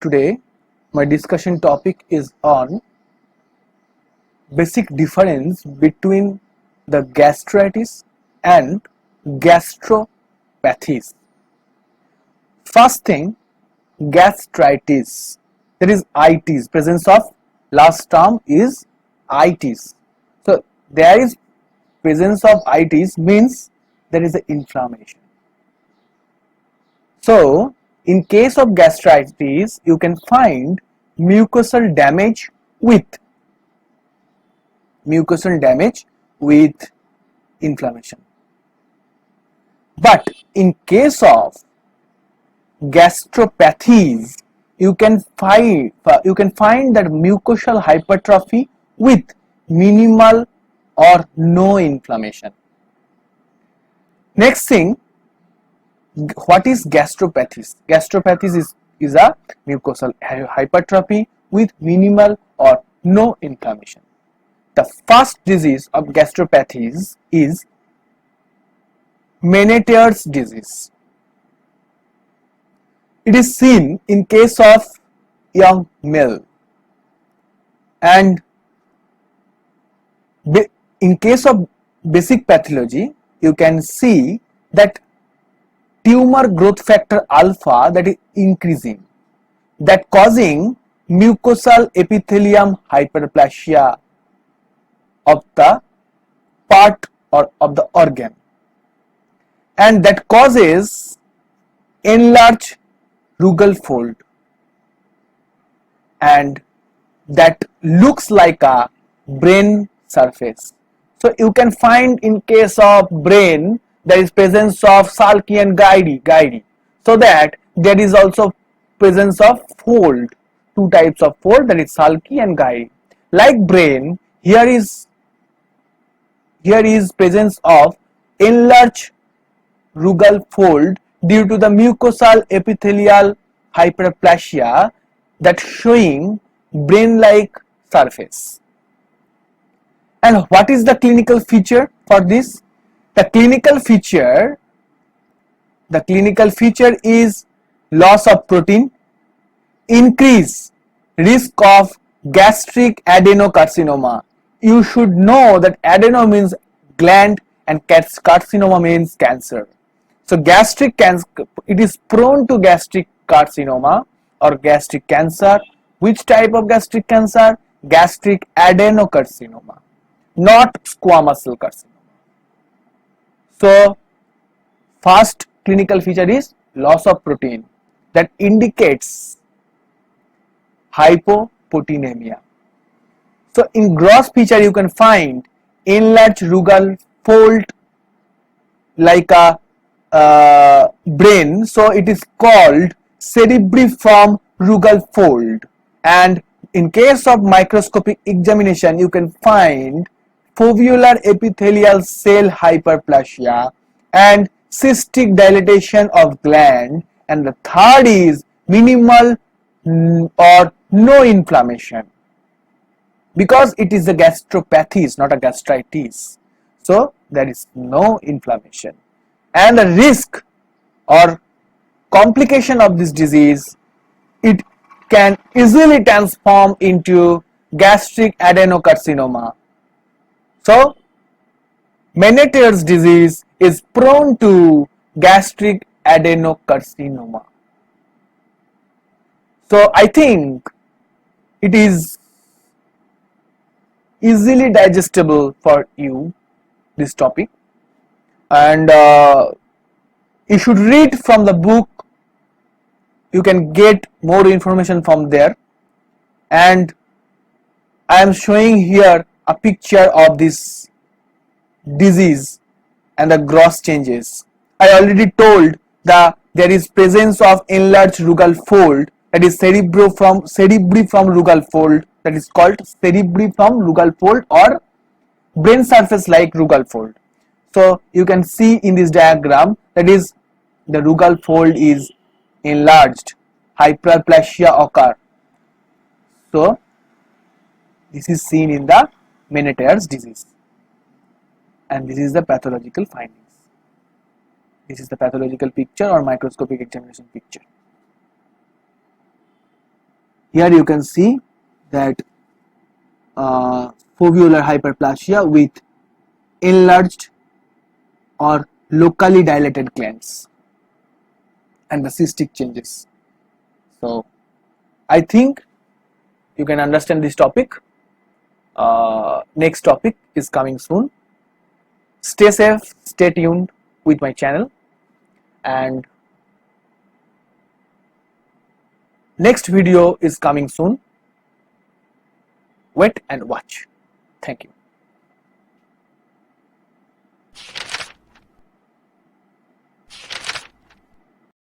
Today, my discussion topic is on basic difference between the gastritis and gastropathies. First thing, gastritis. There is itis. Presence of last term is itis. So there is presence of itis means there is an inflammation. So in case of gastritis, you can find mucosal damage with inflammation. But in case of gastropathies, you can find that mucosal hypertrophy with minimal or no inflammation. Next thing, what is gastropathies? Gastropathies is a mucosal hypertrophy with minimal or no inflammation. The first disease of gastropathies is Menetrer's disease. It is seen in case of young male, and in case of basic pathology, you can see that tumor growth factor alpha that is increasing, that causing mucosal epithelium hyperplasia of the part or of the organ, and that causes enlarged rugal fold, and that looks like a brain surface. So you can find in case of brain there is presence of sulci and gyri, so that there is also presence of fold, two types of fold, that is sulci and gyri. Like brain, here is presence of enlarged rugal fold due to the mucosal epithelial hyperplasia that showing brain-like surface. And what is the clinical feature for this? The clinical feature is loss of protein, increase risk of gastric adenocarcinoma. You should know that adeno means gland and carcinoma means cancer. So gastric cancer, it is prone to gastric carcinoma or gastric cancer. Which type of gastric cancer? Gastric adenocarcinoma, not squamous cell carcinoma. So first clinical feature is loss of protein, that indicates hypoproteinemia. So in gross feature you can find enlarged rugal fold like a brain, so it is called cerebriform rugal fold. And in case of microscopic examination, you can find foveolar epithelial cell hyperplasia and cystic dilatation of gland. And the third is minimal or no inflammation, because it is a gastropathy, not a gastritis. So there is no inflammation, and the risk or complication of this disease, it can easily transform into gastric adenocarcinoma. So Menetrer's disease is prone to gastric adenocarcinoma. So I think it is easily digestible for you, this topic, and you should read from the book. You can get more information from there, and I am showing here a picture of this disease and the gross changes. I already told that there is presence of enlarged rugal fold, that is cerebriform rugal fold, that is called cerebriform rugal fold or brain surface like rugal fold. So you can see in this diagram, that is the rugal fold is enlarged, hyperplasia occur. So this is seen in the Menetrer's disease, and this is the pathological findings. This is the pathological picture or microscopic examination picture. Here you can see that foveolar hyperplasia with enlarged or locally dilated glands and the cystic changes. So I think you can understand this topic. Next topic is coming soon. Stay safe, stay tuned with my channel, and next video is coming soon. Wait and watch. Thank you.